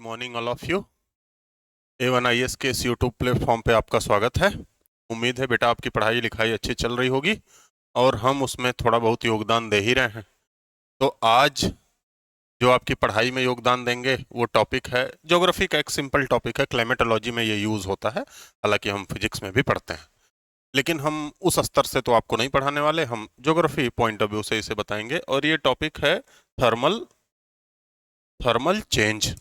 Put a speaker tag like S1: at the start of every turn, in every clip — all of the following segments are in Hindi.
S1: Morning all of you. A1IS के इस यूट्यूब प्लेटफॉर्म पे आपका स्वागत है। उम्मीद है बेटा आपकी पढ़ाई लिखाई अच्छी चल रही होगी और हम उसमें थोड़ा बहुत योगदान दे ही रहे हैं। तो आज जो आपकी पढ़ाई में योगदान देंगे वो टॉपिक है ज्योग्राफी का, एक सिंपल टॉपिक है। क्लाइमेटोलॉजी में ये यूज़ होता है, हालांकि हम फिजिक्स में भी पढ़ते हैं, लेकिन हम उस स्तर से तो आपको नहीं पढ़ाने वाले। हम ज्योग्राफी पॉइंट ऑफ व्यू से इसे बताएंगे और ये टॉपिक है थर्मल थर्मल चेंज,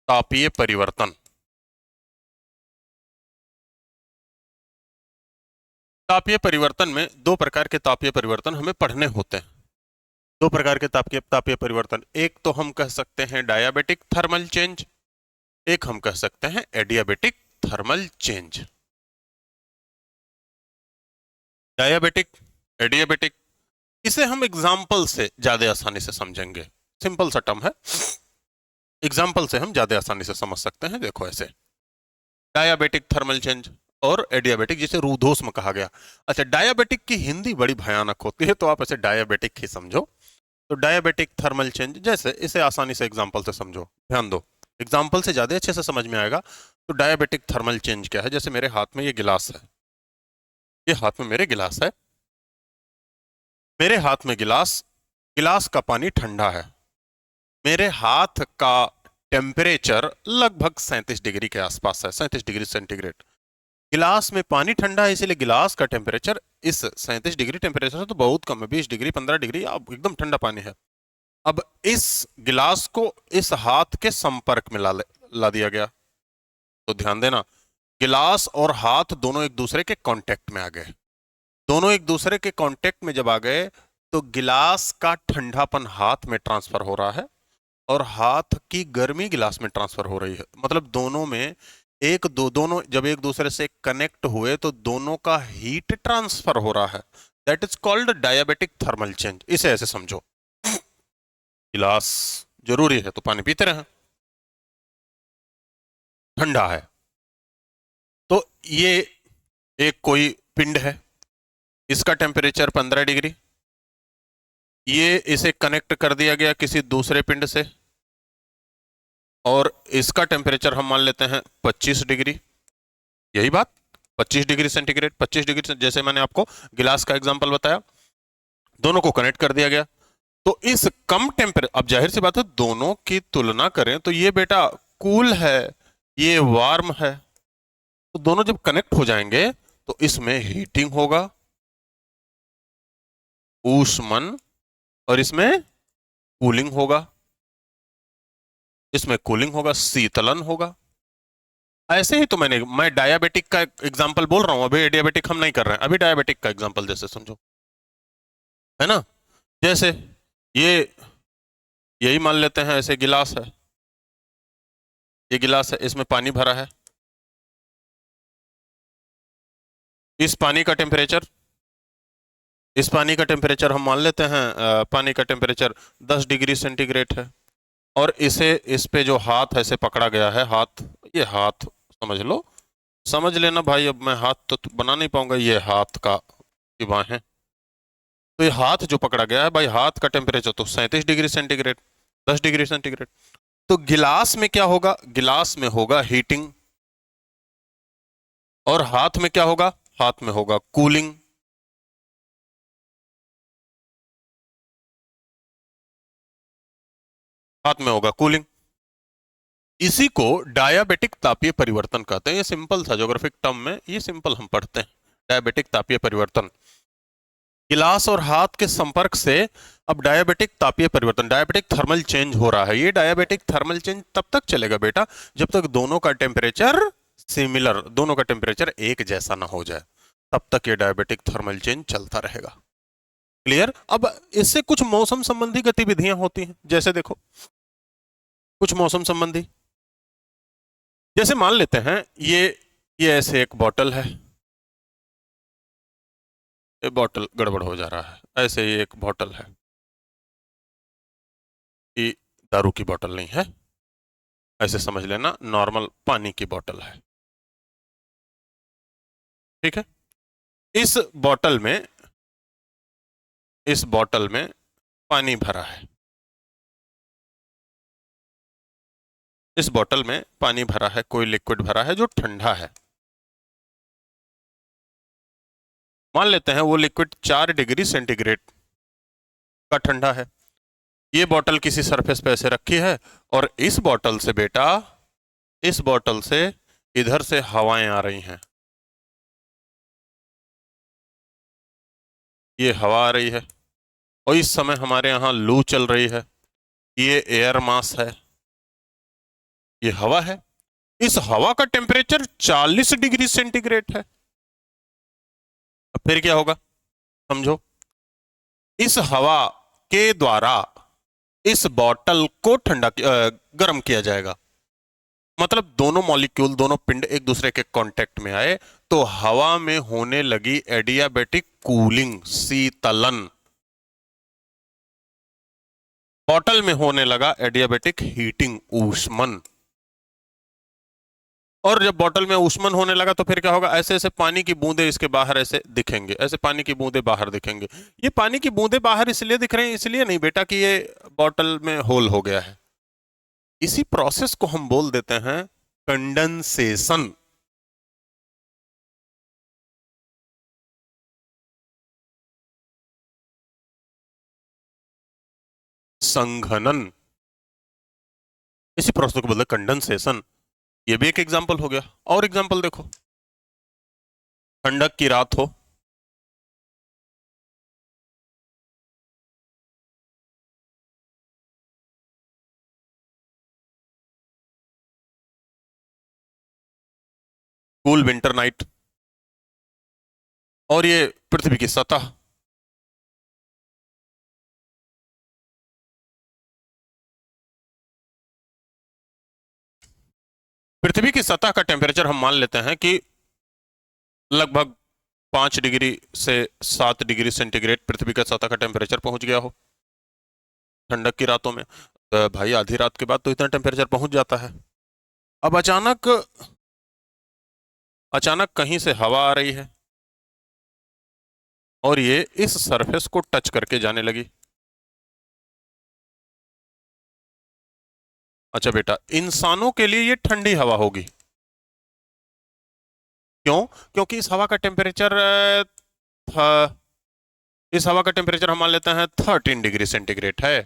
S1: तापीय परिवर्तन। तापीय परिवर्तन में दो प्रकार के तापीय परिवर्तन हमें पढ़ने होते हैं। दो प्रकार के तापीय तापीय परिवर्तन, एक तो हम कह सकते हैं डायबिटिक थर्मल चेंज, एक हम कह सकते हैं adiabatic thermal change. Diabetic, adiabatic, इसे हम एग्जाम्पल से ज्यादा आसानी से समझेंगे। सिंपल सा टर्म है, एग्जाम्पल से हम ज्यादा आसानी से समझ सकते हैं। देखो ऐसे, डायबिटिक थर्मल चेंज और एडियाबेटिक, जिसे रूधोष्म कहा गया। अच्छा, डायबिटिक की हिंदी बड़ी भयानक होती है, तो आप ऐसे डायबिटिक ही समझो। तो डायबिटिक थर्मल चेंज, जैसे इसे आसानी से एग्जांपल से समझो, ध्यान दो, एग्जांपल से ज्यादा अच्छे से समझ में आएगा। तो डायबिटिक थर्मल चेंज क्या है? जैसे मेरे हाथ में ये गिलास है, ये हाथ में मेरे गिलास है, मेरे हाथ में गिलास, गिलास का पानी ठंडा है, मेरे हाथ का टेम्परेचर लगभग 37 डिग्री के आसपास है, 37 डिग्री सेंटीग्रेड। गिलास में पानी ठंडा है, इसीलिए गिलास का टेम्परेचर इस 37 डिग्री टेम्परेचर से तो बहुत कम है, 20 डिग्री 15 डिग्री, अब एकदम ठंडा पानी है। अब इस गिलास को इस हाथ के संपर्क में ला दिया गया, तो ध्यान देना, गिलास और हाथ दोनों एक दूसरे के कांटेक्ट में आ गए। दोनों एक दूसरे के कांटेक्ट में जब आ गए तो गिलास का ठंडापन हाथ में ट्रांसफर हो रहा है और हाथ की गर्मी गिलास में ट्रांसफर हो रही है। मतलब दोनों में दोनों जब एक दूसरे से कनेक्ट हुए तो दोनों का हीट ट्रांसफर हो रहा है। That is called diabetic thermal change. इसे ऐसे समझो, गिलास जरूरी है तो पानी पीते रहे, ठंडा है, तो ये एक कोई पिंड है, इसका टेम्परेचर 15 डिग्री, ये इसे कनेक्ट कर दिया गया किसी दूसरे पिंड से और इसका टेम्परेचर हम मान लेते हैं 25 डिग्री। यही बात, 25 डिग्री सेंटीग्रेड, 25 डिग्री से, जैसे मैंने आपको गिलास का एग्जांपल बताया, दोनों को कनेक्ट कर दिया गया। तो इस कम टेम्परेचर, अब जाहिर सी बात है दोनों की तुलना करें तो ये बेटा कूल है, ये वार्म है, तो दोनों जब कनेक्ट हो जाएंगे तो इसमें हीटिंग होगा, ऊष्मन, और इसमें कूलिंग होगा, इसमें कूलिंग होगा, शीतलन होगा। ऐसे ही तो मैं डायबिटिक का एग्जांपल बोल रहा हूं, अभी एडियाबेटिक हम नहीं कर रहे हैं, अभी डायबिटिक का एग्जांपल जैसे समझो, है ना। जैसे ये, यही मान लेते हैं ऐसे गिलास है, ये गिलास है, इसमें पानी भरा है, इस पानी का टेम्परेचर, इस पानी का टेम्परेचर हम मान लेते हैं, पानी का टेम्परेचर 10 डिग्री सेंटीग्रेड है, और इसे, इस पे जो हाथ ऐसे पकड़ा गया है, हाथ, ये हाथ समझ लो, समझ लेना भाई, अब मैं हाथ तो बना नहीं पाऊंगा, ये हाथ का की बाहें, तो ये हाथ जो पकड़ा गया है भाई, हाथ का टेम्परेचर तो 37 डिग्री सेंटीग्रेड, 10 डिग्री सेंटीग्रेड। तो गिलास में क्या होगा? गिलास में होगा हीटिंग, और हाथ में क्या होगा? हाथ में होगा कूलिंग। हाथ में होगा कूलिंग। इसी को डायबिटिक तापीय परिवर्तन कहते हैं। ये सिंपल था, ज्योग्राफिक टर्म में ये सिंपल हम पढ़ते हैं, डायबिटिक तापीय परिवर्तन। गिलास और हाथ के संपर्क से अब डायबिटिक तापीय परिवर्तन, डायबिटिक थर्मल चेंज हो रहा है। ये डायबिटिक थर्मल चेंज तब तक चलेगा बेटा जब तक दोनों का टेम्परेचर सिमिलर, दोनों का टेम्परेचर एक जैसा ना हो जाए, तब तक ये डायबिटिक थर्मल चेंज चलता रहेगा। क्लियर? अब इससे कुछ मौसम संबंधी गतिविधियां होती हैं, जैसे देखो कुछ मौसम संबंधी, जैसे मान लेते हैं ये ऐसे एक बॉटल है, ये बॉटल गड़बड़ हो जा रहा है, ऐसे ही एक बॉटल है, ये दारू की बॉटल नहीं है, ऐसे समझ लेना नॉर्मल पानी की बॉटल है, ठीक है। इस बॉटल में, इस बॉटल में पानी भरा है, इस बोतल में पानी भरा है, कोई लिक्विड भरा है जो ठंडा है। मान लेते हैं वो लिक्विड 4 डिग्री सेंटीग्रेड का ठंडा है। ये बोतल किसी सरफेस पे ऐसे रखी है और इस बोतल से बेटा, इस बोतल से इधर से हवाएं आ रही हैं। ये हवा आ रही है और इस समय हमारे यहाँ लू चल रही है। ये एयर मास है, ये हवा है। इस हवा का टेम्परेचर 40 डिग्री सेंटीग्रेड है। अब फिर क्या होगा समझो। इस हवा के द्वारा इस बॉटल को गर्म किया जाएगा। मतलब दोनों मॉलिक्यूल, दोनों पिंड एक दूसरे के कांटेक्ट में आए तो हवा में होने लगी एडियाबेटिक कूलिंग, शीतलन। बॉटल में होने लगा एडियाबेटिक हीटिंग, ऊष्मन। और जब बॉटल में ऊष्मन होने लगा तो फिर क्या होगा, ऐसे ऐसे पानी की बूंदे इसके बाहर ऐसे दिखेंगे, ऐसे पानी की बूंदे बाहर दिखेंगे। ये पानी की बूंदे बाहर इसलिए दिख रहे हैं, इसलिए नहीं बेटा कि ये बॉटल में होल हो गया है। इसी प्रोसेस को हम बोल देते हैं कंडेंसेशन। संघनन। इसी प्रोसेस को बोलते हैं कंडेंसेशन। ये भी एक एग्जाम्पल हो गया। और एग्जाम्पल देखो, ठंडक की रात हो, कूल विंटर नाइट, और ये पृथ्वी की सतह, पृथ्वी की सतह का टेम्परेचर हम मान लेते हैं कि लगभग 5 डिग्री से 7 डिग्री सेंटीग्रेड पृथ्वी का सतह का टेम्परेचर पहुंच गया हो ठंडक की रातों में। तो भाई आधी रात के बाद तो इतना टेम्परेचर पहुंच जाता है। अब अचानक अचानक कहीं से हवा आ रही है और ये इस सरफेस को टच करके जाने लगी। अच्छा बेटा, इंसानों के लिए ये ठंडी हवा होगी। क्यों? क्योंकि इस हवा का टेम्परेचर हम मान लेते हैं 13 डिग्री सेंटीग्रेड है।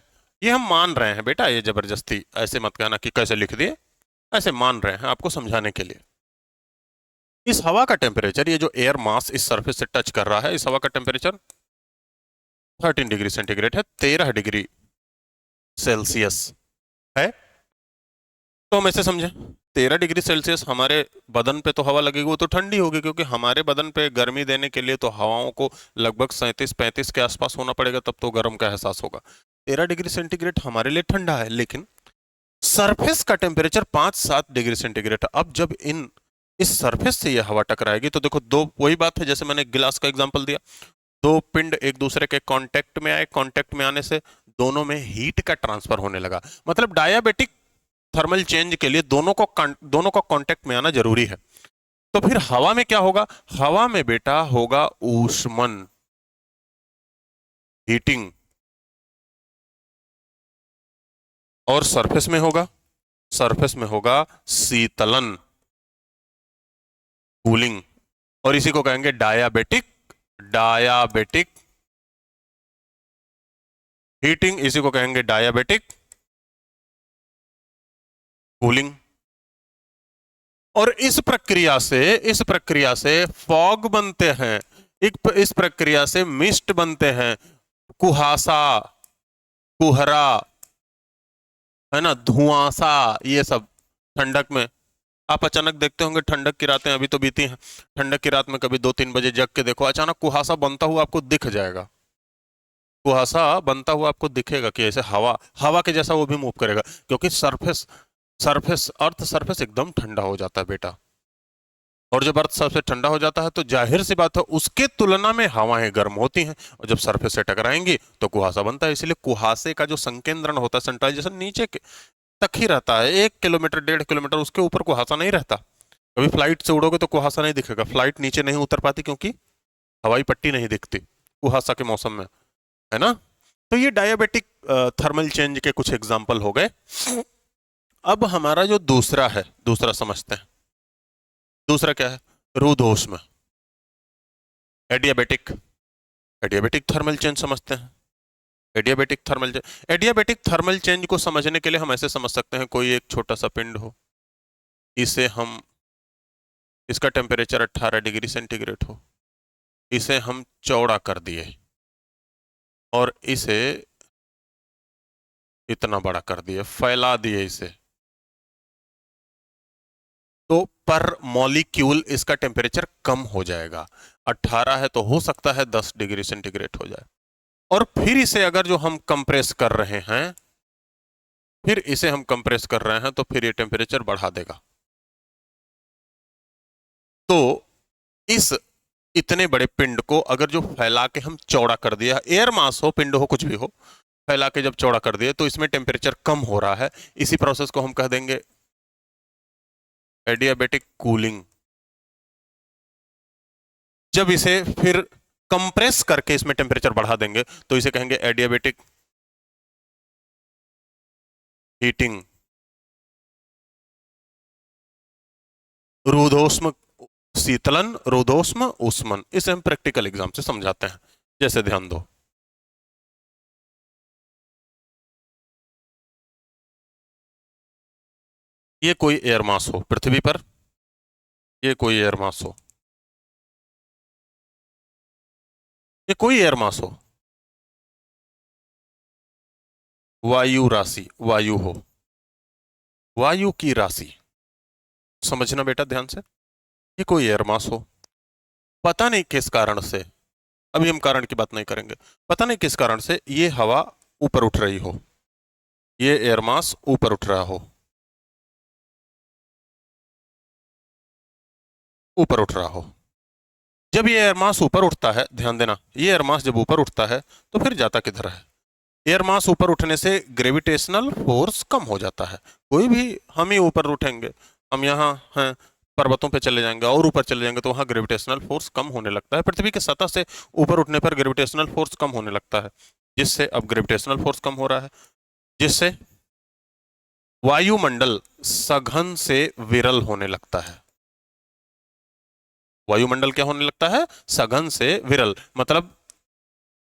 S1: ये हम मान रहे हैं बेटा, ये जबरदस्ती ऐसे मत कहना कि कैसे लिख दिए, ऐसे मान रहे हैं आपको समझाने के लिए। इस हवा का टेम्परेचर, ये जो एयर मास इस सरफेस से टच कर रहा है, इस हवा का टेम्परेचर 13 डिग्री सेंटीग्रेड है, 13 डिग्री सेल्सियस है। तो हम ऐसे समझें, 13 डिग्री सेल्सियस हमारे बदन पे तो हवा लगेगी, वो तो ठंडी होगी, क्योंकि हमारे बदन पे गर्मी देने के लिए तो हवाओं को लगभग 37-35 के आसपास होना पड़ेगा, तब तो गर्म का एहसास होगा। 13 डिग्री सेंटीग्रेड हमारे लिए ठंडा है, लेकिन सरफेस का टेम्परेचर 5-7 डिग्री सेंटीग्रेड है। अब जब इस सरफेस से यह हवा टकराएगी तो देखो, दो वही बात है जैसे मैंने गिलास का एग्जाम्पल दिया। दो पिंड एक दूसरे के कांटेक्ट में आए, कांटेक्ट में आने से दोनों में हीट का ट्रांसफर होने लगा। मतलब डायबिटिक थर्मल चेंज के लिए दोनों को कांटेक्ट में आना जरूरी है। तो फिर हवा में क्या होगा? हवा में बेटा होगा ऊष्मन, हीटिंग। और सरफेस में होगा शीतलन, कूलिंग। और इसी को कहेंगे डायाबेटिक हीटिंग, इसी को कहेंगे डायाबेटिक कूलिंग। और इस प्रक्रिया से फॉग बनते हैं, इस प्रक्रिया से मिस्ट बनते हैं, कुहासा, कुहरा, है ना, धुआंसा, ये सब ठंडक में। आप अचानक देखते होंगे, ठंडक की रातें अभी तो बीती हैं, ठंडक की रात में कभी 2-3 बजे जग के देखो, अचानक कुहासा बनता हुआ आपको दिख जाएगा। कुहासा बनता हुआ आपको दिखेगा कि ऐसे हवा हवा के जैसा वो भी मूव करेगा, क्योंकि अर्थ सरफेस एकदम ठंडा हो जाता है बेटा। और जब अर्थ सरफेस ठंडा हो जाता है तो जाहिर सी बात है उसके तुलना में हवाएं गर्म होती हैं, और जब सरफेस से टकराएंगी तो कुहासा बनता है। इसलिए कुहासे का जो संकेंद्रण होता है, सेंट्रलाइजेशन, नीचे तक ही रहता है, 1 किलोमीटर 1.5 किलोमीटर, उसके ऊपर कुहासा नहीं रहता। कभी फ्लाइट से उड़ोगे तो कुहासा नहीं दिखेगा, फ्लाइट नीचे नहीं उतर पाती क्योंकि हवाई पट्टी नहीं दिखती कुहासा के मौसम में, है ना। तो ये डायबिटिक थर्मल चेंज के कुछ एग्जाम्पल हो गए। अब हमारा जो दूसरा है, दूसरा समझते हैं। दूसरा क्या है? रुद्धोष्म, एडियाबेटिक। एडियाबेटिक थर्मल चेंज समझते हैं। Adiabatic thermal change, adiabatic thermal change को समझने के लिए हम ऐसे समझ सकते हैं, कोई एक छोटा सा पिंड हो, इसे हम, इसका टेम्परेचर 18 डिग्री सेंटीग्रेड हो, इसे हम चौड़ा कर दिए और इसे इतना बड़ा कर दिए, फैला दिए इसे, तो पर मॉलिक्यूल इसका टेम्परेचर कम हो जाएगा। 18 है तो हो सकता है 10 डिग्री सेंटीग्रेड हो जाए। और फिर इसे अगर जो हम कंप्रेस कर रहे हैं, फिर इसे हम कंप्रेस कर रहे हैं, तो फिर ये टेम्परेचर बढ़ा देगा। तो इस इतने बड़े पिंड को अगर जो फैला के हम चौड़ा कर दिया, एयर मास हो, पिंड हो, कुछ भी हो, फैला के जब चौड़ा कर दिए तो इसमें टेम्परेचर कम हो रहा है। इसी प्रोसेस को हम कह देंगे एडियाबेटिक कूलिंग। जब इसे फिर कंप्रेस करके इसमें टेम्परेचर बढ़ा देंगे तो इसे कहेंगे एडियाबेटिक हीटिंग। रुद्धोष्म शीतलन, रुद्धोष्म ऊष्मन। इसे हम प्रैक्टिकल एग्जाम से समझाते हैं, जैसे ध्यान दो। ये कोई एयर मास हो पृथ्वी पर, ये कोई एयर मास हो, ये कोई एयर मास हो, वायु राशि, वायु हो, वायु की राशि, समझना बेटा ध्यान से। ये कोई एयर मास हो, पता नहीं किस कारण से, अभी हम कारण की बात नहीं करेंगे, पता नहीं किस कारण से ये हवा ऊपर उठ रही हो, ये एयर मास ऊपर उठ रहा हो, ऊपर उठ रहा हो। जब ये एयर मास ऊपर उठता है, ध्यान देना, ये एयर मास जब ऊपर उठता है तो फिर जाता किधर है? एयर मास ऊपर उठने से ग्रेविटेशनल फोर्स कम हो जाता है। कोई भी, हम ही ऊपर उठेंगे, हम यहाँ हैं, पर्वतों पे चले जाएंगे और ऊपर चले जाएंगे तो वहाँ ग्रेविटेशनल फोर्स कम होने लगता है। पृथ्वी की सतह से ऊपर उठने पर ग्रेविटेशनल फोर्स कम होने लगता है, जिससे अब ग्रेविटेशनल फोर्स कम हो रहा है, जिससे वायुमंडल सघन से विरल होने लगता है। वायुमंडल क्या होने लगता है? सघन से विरल, मतलब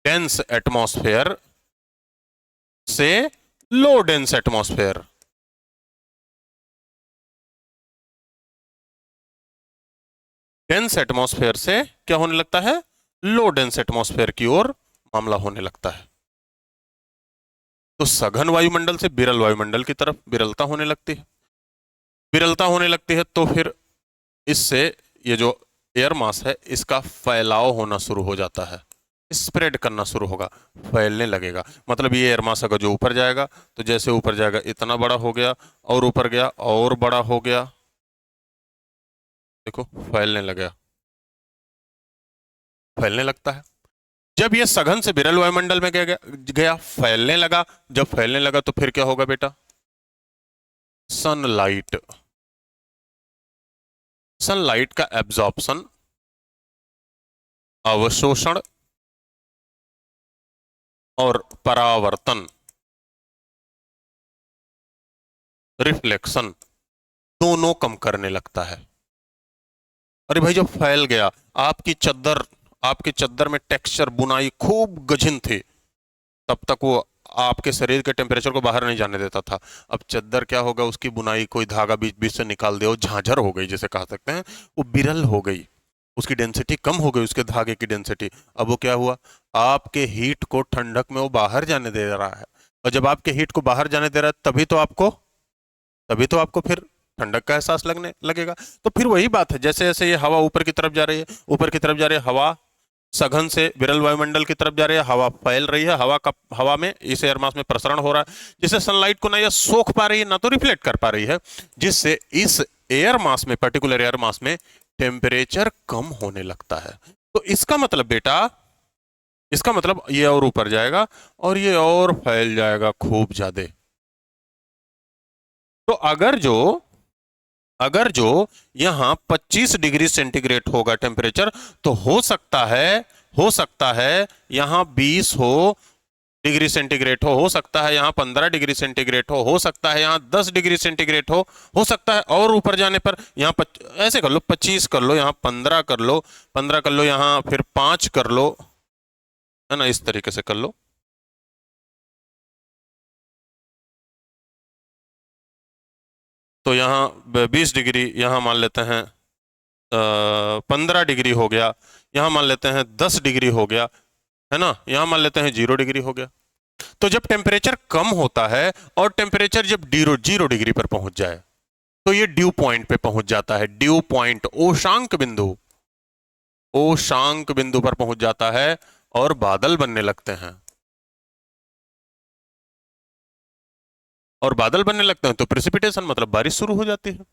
S1: डेंस एटमॉस्फेयर से लो डेंस एटमॉस्फेयर। डेंस एटमॉस्फेयर से क्या होने लगता है? लो डेंस एटमॉस्फेयर की ओर मामला होने लगता है। तो सघन वायुमंडल से विरल वायुमंडल की तरफ विरलता होने लगती है। विरलता होने लगती है तो फिर इससे ये जो एयर मास है इसका फैलाव होना शुरू हो जाता है, स्प्रेड करना शुरू होगा, फैलने लगेगा। मतलब ये एयर मास अगर जो ऊपर जाएगा तो जैसे ऊपर जाएगा इतना बड़ा हो गया, और ऊपर गया और बड़ा हो गया, देखो फैलने लगा, फैलने लगता है। जब ये सघन से विरल वायुमंडल में गया, फैलने लगा। जब फैलने लगा तो फिर क्या होगा बेटा? सनलाइट, सनलाइट का एब्जॉर्प्शन, अवशोषण और परावर्तन, रिफ्लेक्शन, दोनों कम करने लगता है। अरे भाई जब फैल गया, आपकी चद्दर में टेक्सचर, बुनाई खूब गजिन थी, तब तक वो आपके शरीर के टेम्परेचर को बाहर नहीं जाने देता था। अब चद्दर क्या होगा, उसकी बुनाई कोई धागा बीच बीच से निकाल दे, वो झांझर हो गई जिसे कह सकते हैं, वो बिरल हो गई, उसकी डेंसिटी कम हो गई, उसके धागे की डेंसिटी। अब वो क्या हुआ, आपके हीट को ठंडक में वो बाहर जाने दे रहा है, और जब आपके हीट को बाहर जाने दे रहा है तभी तो आपको फिर ठंडक का एहसास लगने लगेगा। तो फिर वही बात है, जैसे जैसे ये हवा ऊपर की तरफ जा रही है, ऊपर की तरफ जा रही है, हवा सघन से विरल वायुमंडल की तरफ जा रही है, हवा फैल रही है, हवा में इस एयर मास में प्रसरण हो रहा है, जिससे सनलाइट को ना ये सोख पा रही है ना तो रिफ्लेक्ट कर पा रही है, जिससे इस एयर मास में, पर्टिकुलर एयर मास में टेम्परेचर कम होने लगता है। तो इसका मतलब बेटा, इसका मतलब ये और ऊपर जाएगा और ये और फैल जाएगा खूब ज्यादा। तो अगर जो यहां 25 डिग्री सेंटीग्रेड होगा टेम्परेचर, तो हो सकता है यहां 20 हो, डिग्री सेंटीग्रेड हो सकता है यहाँ 15 डिग्री सेंटीग्रेड हो सकता है यहाँ 10 डिग्री सेंटीग्रेड हो सकता है और ऊपर जाने पर यहाँ ऐसे कर लो 25 कर लो, यहाँ 15 कर लो, 15 कर लो, यहाँ फिर 5 कर लो, है ना, इस तरीके से कर लो। तो यहाँ 20 डिग्री, यहाँ मान लेते हैं 15 डिग्री हो गया, यहाँ मान लेते हैं 10 डिग्री हो गया, है ना, यहाँ मान लेते हैं 0 डिग्री हो गया। तो जब टेम्परेचर कम होता है और टेम्परेचर जब 0 डिग्री पर पहुंच जाए तो ये ड्यू पॉइंट पे पहुंच जाता है। ड्यू पॉइंट ओशांक बिंदु पर पहुंच जाता है और बादल बनने लगते हैं। और बादल बनने लगते हैं तो प्रेसिपिटेशन मतलब बारिश शुरू हो जाती है।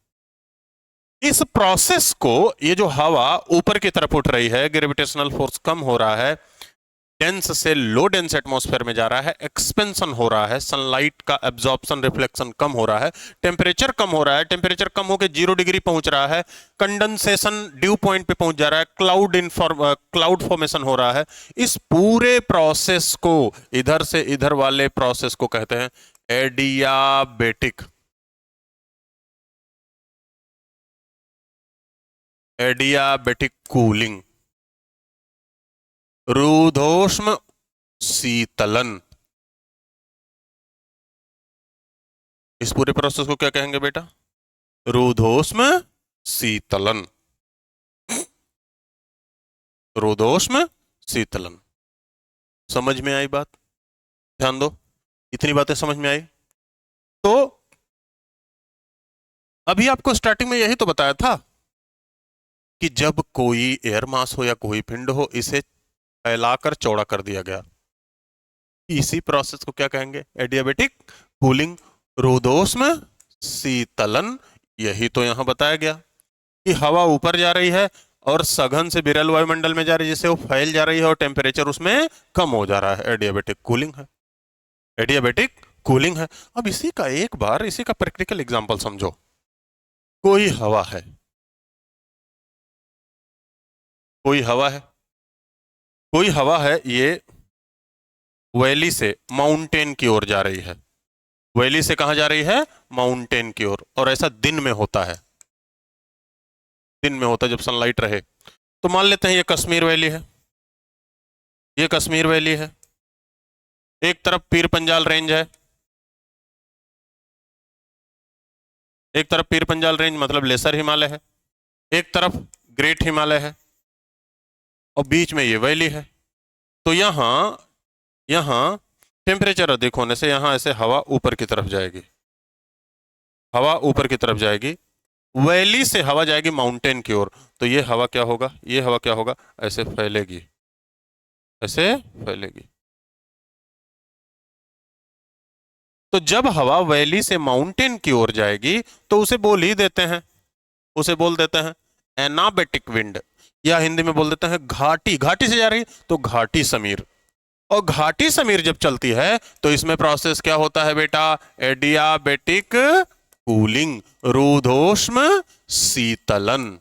S1: इस प्रोसेस को, ये जो हवा ऊपर की तरफ उठ रही है, ग्रेविटेशनल फोर्स कम हो रहा है, डेंस से लो डेंस एटमॉस्फेयर में जा रहा है, एक्सपेंशन हो रहा है, सनलाइट का एब्जॉर्प्शन रिफ्लेक्शन कम हो रहा है, टेम्परेचर कम हो रहा है, टेम्परेचर कम होकर 0 डिग्री पहुंच रहा है, कंडेंसेशन ड्यू पॉइंट पे पहुंच जा रहा है, क्लाउड फॉर्मेशन हो रहा है। इस पूरे प्रोसेस को, इधर से इधर वाले प्रोसेस को कहते हैं एडियाबेटिक कूलिंग, रूधोष्म शीतलन। इस पूरे प्रोसेस को क्या कहेंगे बेटा? रूधोष्म शीतलन। रूधोष्म शीतलन। समझ में आई बात? ध्यान दो, इतनी बातें समझ में आई। तो अभी आपको स्टार्टिंग में यही तो बताया था कि जब कोई एयर मास हो या कोई पिंड हो, इसे फैलाकर चौड़ा कर दिया गया, इसी प्रोसेस को क्या कहेंगे? एडियाबेटिक कूलिंग, रूधोष्म शीतलन। यही तो यहां बताया गया कि हवा ऊपर जा रही है और सघन से विरल वायुमंडल में जा रही है, जिससे वो फैल जा रही है और टेम्परेचर उसमें कम हो जा रहा है। एडियाबेटिक कूलिंग है, एडियाबेटिक कूलिंग है। अब इसी का एक बार इसी का प्रैक्टिकल एग्जांपल समझो। कोई हवा है, कोई हवा है, कोई हवा है, ये वैली से माउंटेन की ओर जा रही है। वैली से कहां जा रही है? माउंटेन की ओर। और ऐसा दिन में होता है, दिन में होता है जब सनलाइट रहे। तो मान लेते हैं ये कश्मीर वैली है, ये कश्मीर वैली है, एक तरफ पीर पंजाल रेंज है, एक तरफ पीर पंजाल रेंज मतलब लेसर हिमालय है, एक तरफ ग्रेट हिमालय है, और बीच में ये वैली है। तो यहां यहां टेम्परेचर अधिक होने से यहां ऐसे हवा ऊपर की तरफ जाएगी, हवा ऊपर की तरफ जाएगी, वैली से हवा जाएगी माउंटेन की ओर। तो ये हवा क्या होगा? ये हवा क्या होगा? ऐसे फैलेगी, ऐसे फैलेगी। तो जब हवा वैली से माउंटेन की ओर जाएगी तो उसे बोल ही देते हैं, उसे बोल देते हैं एनाबेटिक विंड, या हिंदी में बोल देते हैं घाटी। घाटी से जा रही तो घाटी समीर। और घाटी समीर जब चलती है तो इसमें प्रोसेस क्या होता है बेटा? एडियाबेटिक कूलिंग, रूधोष्म शीतलन।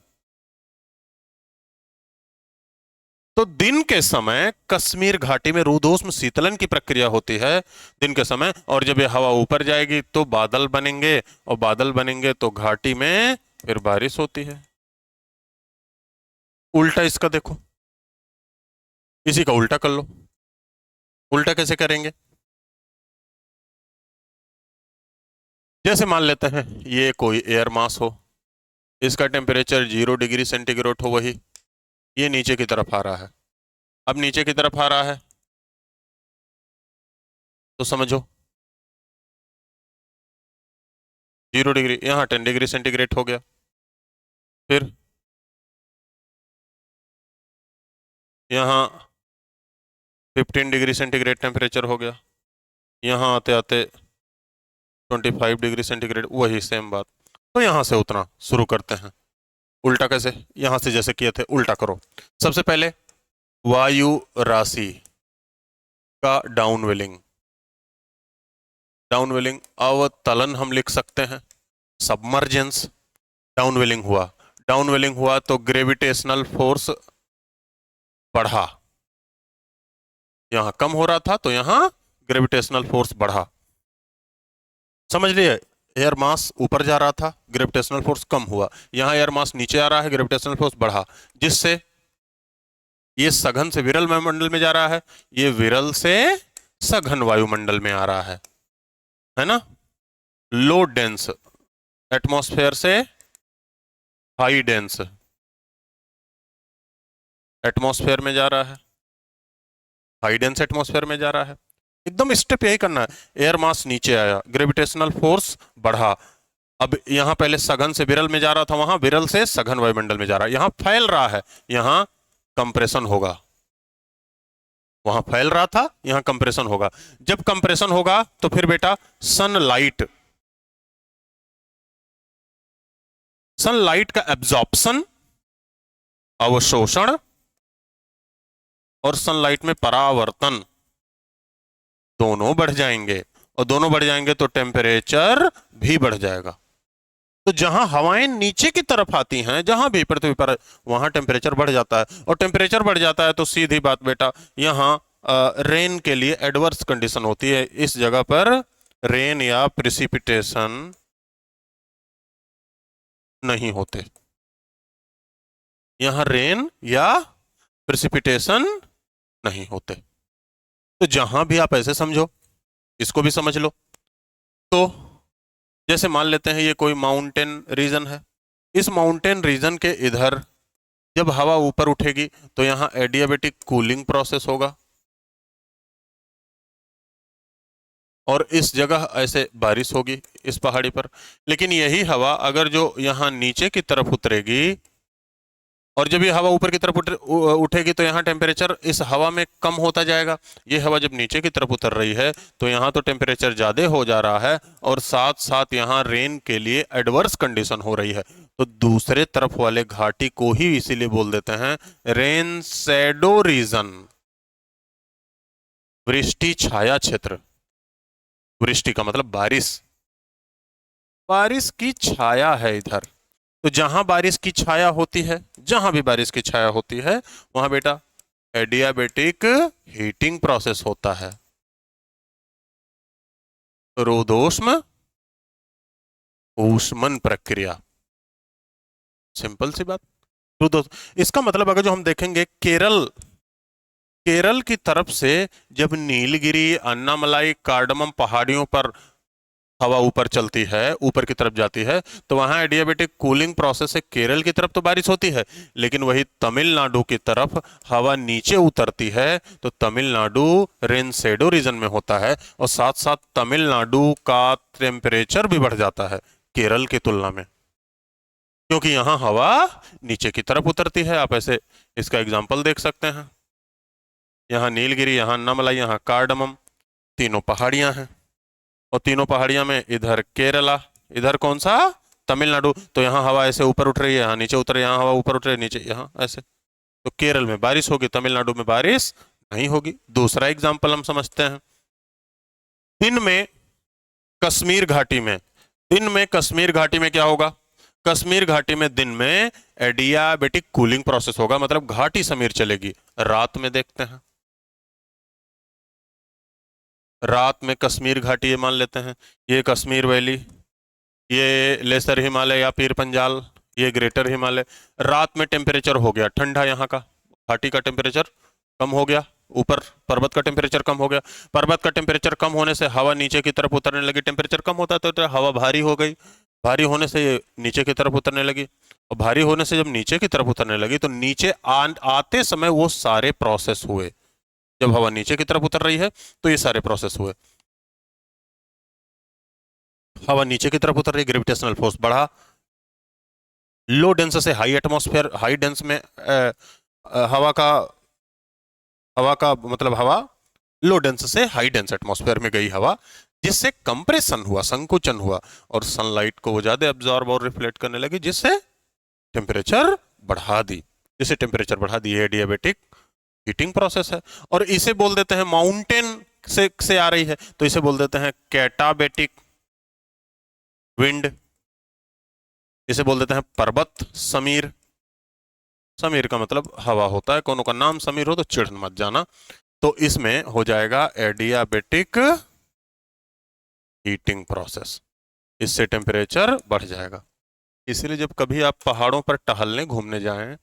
S1: तो दिन के समय कश्मीर घाटी में रूधोष्म शीतलन की प्रक्रिया होती है दिन के समय, और जब ये हवा ऊपर जाएगी तो बादल बनेंगे, और बादल बनेंगे तो घाटी में फिर बारिश होती है। उल्टा इसका देखो, इसी का उल्टा कर लो। उल्टा कैसे करेंगे? जैसे मान लेते हैं ये कोई एयर मास हो, इसका टेम्परेचर 0 डिग्री सेंटीग्रेड हो, वही ये नीचे की तरफ आ रहा है। अब नीचे की तरफ आ रहा है तो समझो 0 डिग्री, यहाँ 10 डिग्री सेंटीग्रेड हो गया, फिर यहाँ 15 डिग्री सेंटीग्रेड टेम्परेचर हो गया, यहाँ आते आते 25 डिग्री सेंटीग्रेड, वही सेम बात। तो यहाँ से उतना शुरू करते हैं। उल्टा कैसे? यहाँ से जैसे किए थे उल्टा करो। सबसे पहले वायु राशि का डाउनवेलिंग, डाउनवेलिंग अवतलन हम लिख सकते हैं, सबमर्जेंस। डाउनवेलिंग हुआ, डाउनवेलिंग हुआ तो ग्रेविटेशनल फोर्स बढ़ा, यहां कम हो रहा था तो यहां ग्रेविटेशनल फोर्स बढ़ा, समझ लिए। एयर मास ऊपर जा रहा था, ग्रेविटेशनल फोर्स कम हुआ, यहां एयर मास नीचे आ रहा है, ग्रेविटेशनल फोर्स बढ़ा, जिससे ये सघन से विरल वायुमंडल में जा रहा है, ये विरल से सघन वायुमंडल में आ रहा है ना। लो डेंस एटमॉस्फेयर से हाई डेंस एटमॉस्फेयर में जा रहा है, हाई डेंस एटमॉस्फेयर में जा रहा है। एकदम स्टेप यही करना है। एयर मास नीचे आया, ग्रेविटेशनल फोर्स बढ़ा, अब यहां पहले सघन से विरल में जा रहा था, वहां विरल से सघन वायुमंडल में जा रहा है, यहां फैल रहा है, यहां कंप्रेशन होगा, वहां फैल रहा था, यहां कंप्रेशन होगा। जब कंप्रेशन होगा तो फिर बेटा सनलाइट सनलाइट का एब्जॉर्प्शन, अवशोषण, और सनलाइट में परावर्तन दोनों बढ़ जाएंगे, और दोनों बढ़ जाएंगे तो टेम्परेचर भी बढ़ जाएगा। तो जहां हवाएं नीचे की तरफ आती हैं, जहां भी पृथ्वी पर, वहां टेम्परेचर बढ़ जाता है, और टेम्परेचर बढ़ जाता है तो सीधी बात बेटा यहां रेन के लिए एडवर्स कंडीशन होती है। इस जगह पर रेन या प्रिसिपिटेशन नहीं होते, यहां रेन या प्रिसिपिटेशन नहीं होते। तो जहां भी आप ऐसे समझो, इसको भी समझ लो। तो जैसे मान लेते हैं ये कोई माउंटेन रीजन है, इस माउंटेन रीजन के इधर जब हवा ऊपर उठेगी तो यहां एडियाबेटिक कूलिंग प्रोसेस होगा, और इस जगह ऐसे बारिश होगी इस पहाड़ी पर। लेकिन यही हवा अगर जो यहां नीचे की तरफ उतरेगी, और जब ये हवा ऊपर की तरफ उठेगी तो यहाँ टेम्परेचर इस हवा में कम होता जाएगा। ये हवा जब नीचे की तरफ उतर रही है तो यहाँ तो टेम्परेचर ज़्यादा हो जा रहा है, और साथ साथ यहाँ रेन के लिए एडवर्स कंडीशन हो रही है। तो दूसरे तरफ वाले घाटी को ही इसीलिए बोल देते हैं रेन शैडो रीजन, वृष्टि छाया क्षेत्र। वृष्टि का मतलब बारिश, बारिश की छाया है इधर। तो जहां बारिश की छाया होती है, जहां भी बारिश की छाया होती है, वहां बेटा एडियाबेटिक हीटिंग प्रोसेस होता है, रोदोष्म ऊष्मन प्रक्रिया। सिंपल सी बात। रोदोष्म इसका मतलब अगर जो हम देखेंगे केरल, केरल की तरफ से जब नीलगिरी, अन्नामलाई, कार्डमम पहाड़ियों पर हवा ऊपर चलती है, ऊपर की तरफ जाती है, तो वहां एडियाबेटिक कूलिंग प्रोसेस से केरल की तरफ तो बारिश होती है, लेकिन वही तमिलनाडु की तरफ हवा नीचे उतरती है तो तमिलनाडु रेन शैडो रीजन में होता है, और साथ साथ तमिलनाडु का टेम्परेचर भी बढ़ जाता है केरल की तुलना में, क्योंकि यहां हवा नीचे की तरफ उतरती है। आप ऐसे इसका एग्जाम्पल देख सकते हैं, यहाँ नीलगिरी, यहाँ अन्नामलाई, यहाँ कार्डमम, तीनों पहाड़ियां हैं, और तीनों पहाड़ियां में इधर केरला, इधर कौन सा, तमिलनाडु। तो यहाँ हवा ऐसे ऊपर उठ रही है, यहाँ नीचे उतर रही है, यहाँ हवा ऊपर उठ रही है, नीचे, यहाँ ऐसे। तो केरल में बारिश होगी, तमिलनाडु में बारिश नहीं होगी। दूसरा एग्जाम्पल हम समझते हैं, दिन में कश्मीर घाटी में, दिन में कश्मीर घाटी में क्या होगा, कश्मीर घाटी में दिन में एडियाबेटिक कूलिंग प्रोसेस होगा, मतलब घाटी समीर चलेगी। रात में देखते हैं, रात में कश्मीर घाटी, ये मान लेते हैं ये कश्मीर वैली, ये लेसर हिमालय या पीर पंजाल, ये ग्रेटर हिमालय। रात में टेम्परेचर हो गया ठंडा, यहाँ का घाटी का टेम्परेचर कम हो गया, ऊपर पर्वत का टेम्परेचर कम हो गया। पर्वत का टेम्परेचर कम होने से हवा नीचे की तरफ उतरने लगी, टेम्परेचर कम होता है तो हवा भारी हो गई, भारी होने से ये नीचे की तरफ उतरने लगी, और भारी होने से जब नीचे की तरफ उतरने लगी तो नीचे आते समय वो सारे प्रोसेस हुए। जब हवा नीचे की तरफ उतर रही है तो ये सारे प्रोसेस हुए, हवा नीचे की तरफ उतर रही, ग्रेविटेशनल फोर्स बढ़ा, लो डेंस से हाई एटमॉस्फेयर, हाई डेंस में हवा का, हवा का मतलब हवा लो डेंस से हाई डेंस एटमॉस्फेयर में गई हवा, जिससे कंप्रेशन हुआ, संकुचन हुआ, और सनलाइट को वो ज्यादा एब्जॉर्ब और रिफ्लेक्ट करने लगी, जिससे टेम्परेचर बढ़ा दी, जिससे टेम्परेचर बढ़ा दी। एडियाबेटिक हीटिंग प्रोसेस है, और इसे बोल देते हैं माउंटेन से आ रही है तो इसे बोल देते हैं कैटाबेटिक विंड, इसे बोल देते हैं पर्वत समीर। समीर का मतलब हवा होता है, कोनो का नाम समीर हो तो चिढ़ मत जाना, तो इसमें हो जाएगा एडियाबेटिक हीटिंग प्रोसेस, इससे टेम्परेचर बढ़ जाएगा। इसीलिए जब कभी आप पहाड़ों पर टहलने घूमने जाएं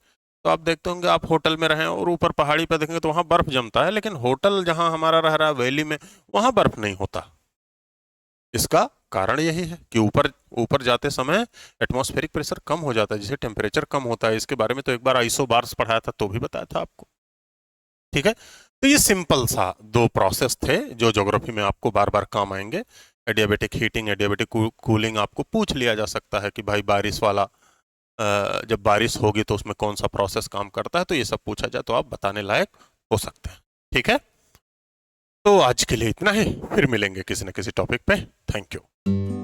S1: तो आप देखते होंगे, आप होटल में रहें और ऊपर पहाड़ी पर देखेंगे तो वहां बर्फ जमता है, लेकिन होटल जहां हमारा रह रहा है वैली में, वहां बर्फ नहीं होता। इसका कारण यही है कि ऊपर ऊपर जाते समय एटमॉस्फेरिक प्रेशर कम हो जाता है, जिससे टेम्परेचर कम होता है। इसके बारे में तो एक बार आइसोबार्स पढ़ाया था तो भी बताया था आपको। ठीक है, तो ये सिंपल सा दो प्रोसेस थे जो ज्योग्राफी में आपको बार बार काम आएंगे। Adiabatic heating, adiabatic cooling. आपको पूछ लिया जा सकता है कि भाई बारिश वाला, जब बारिश होगी तो उसमें कौन सा प्रोसेस काम करता है, तो ये सब पूछा जाए तो आप बताने लायक हो सकते हैं। ठीक है, तो आज के लिए इतना ही, फिर मिलेंगे किसी न किसी टॉपिक पे। Thank you.